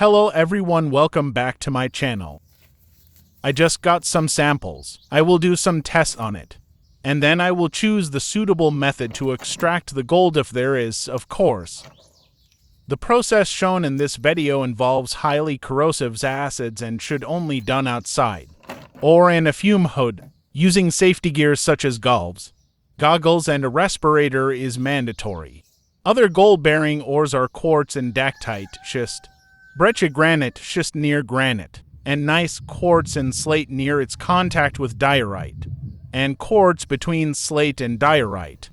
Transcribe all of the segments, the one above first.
Hello everyone, welcome back to my channel. I just got some samples. I will do some tests on it. And then I will choose the suitable method to extract the gold if there is, of course. The process shown in this video involves highly corrosive acids and should only done outside, or in a fume hood, using safety gear such as gloves, goggles and a respirator is mandatory. Other gold-bearing ores are quartz and dactite schist, breccia granite schist near granite, and gneiss quartz and slate near its contact with diorite, and quartz between slate and diorite.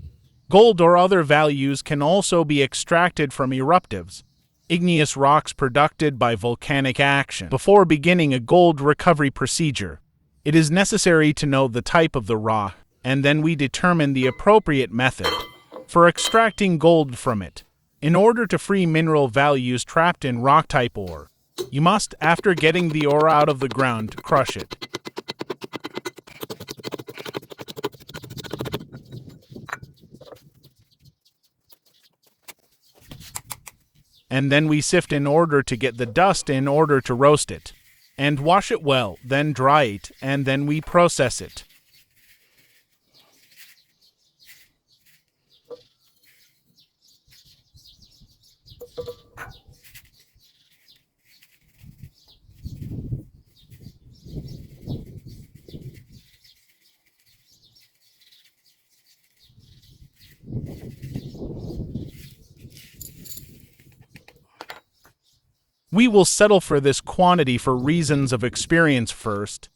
Gold or other values can also be extracted from eruptives, igneous rocks produced by volcanic action. Before beginning a gold recovery procedure, it is necessary to know the type of the rock, and then we determine the appropriate method for extracting gold from it. In order to free mineral values trapped in rock-type ore, you must, after getting the ore out of the ground, crush it. And then we sift in order to get the dust in order to roast it, and wash it well, then dry it, and then we process it. We will settle for this quantity for reasons of experience first.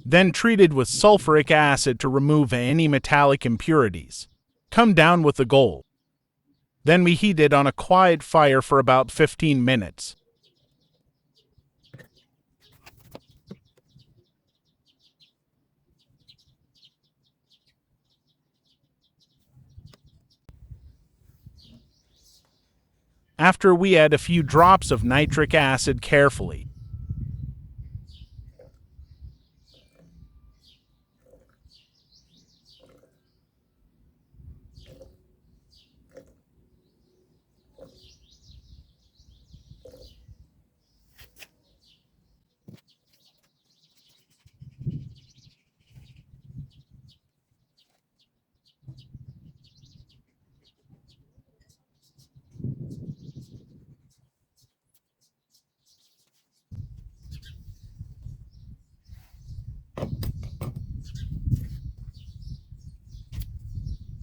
Then treated with sulfuric acid to remove any metallic impurities. Come down with the gold. Then we heat it on a quiet fire for about 15 minutes. After we add a few drops of nitric acid carefully.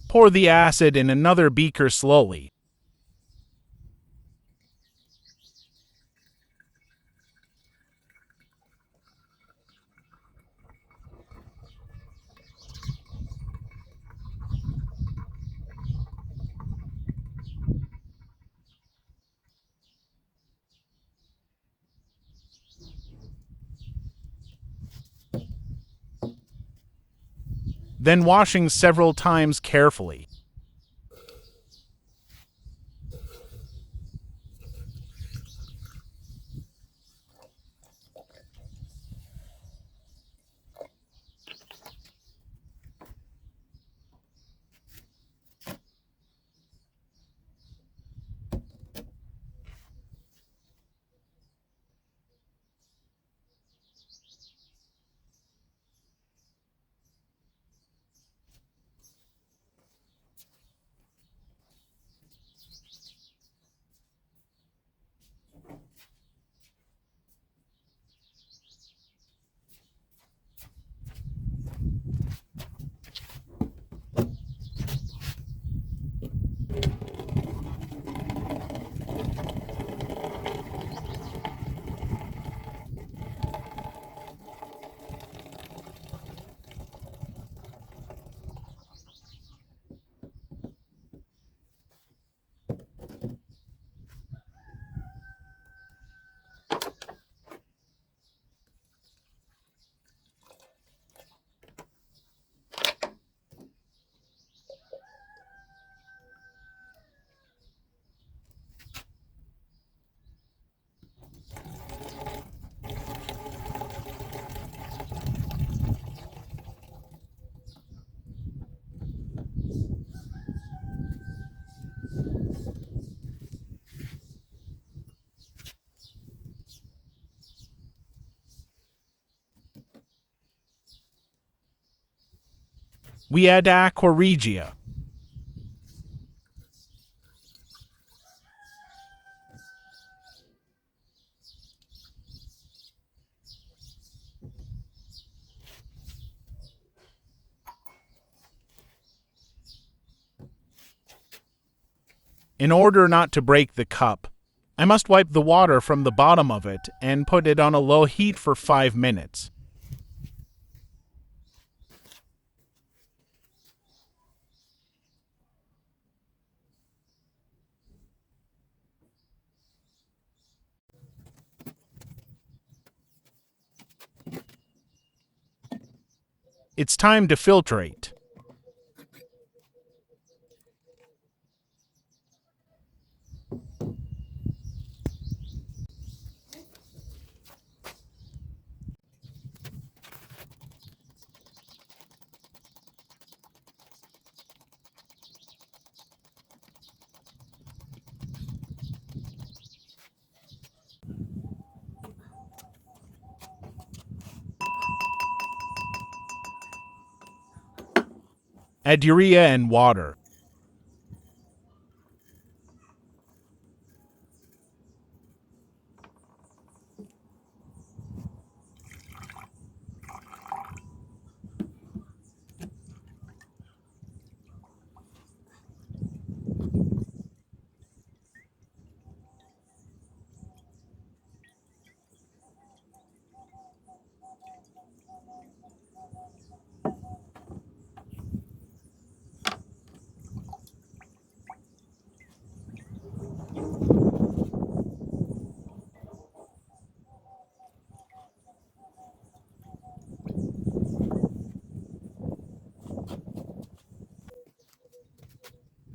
Pour the acid in another beaker slowly. Then washing several times carefully. We add aqua regia. In order not to break the cup, I must wipe the water from the bottom of it and put it on a low heat for 5 minutes. It's time to filtrate. Add urea and water.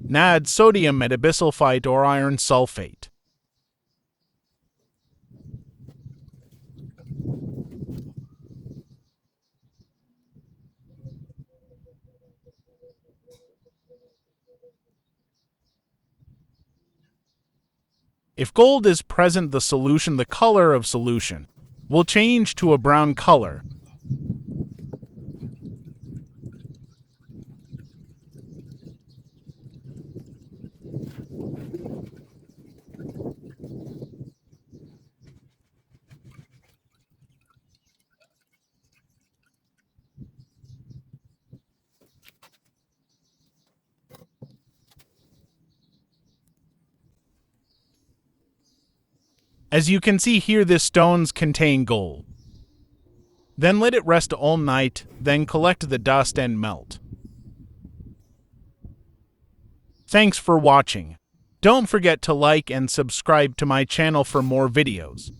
Now add sodium metabisulfite or iron sulfate. If gold is present, the color of solution will change to a brown color. As you can see here, the stones contain gold. Then let it rest all night, then collect the dust and melt. Thanks for watching. Don't forget to like and subscribe to my channel for more videos.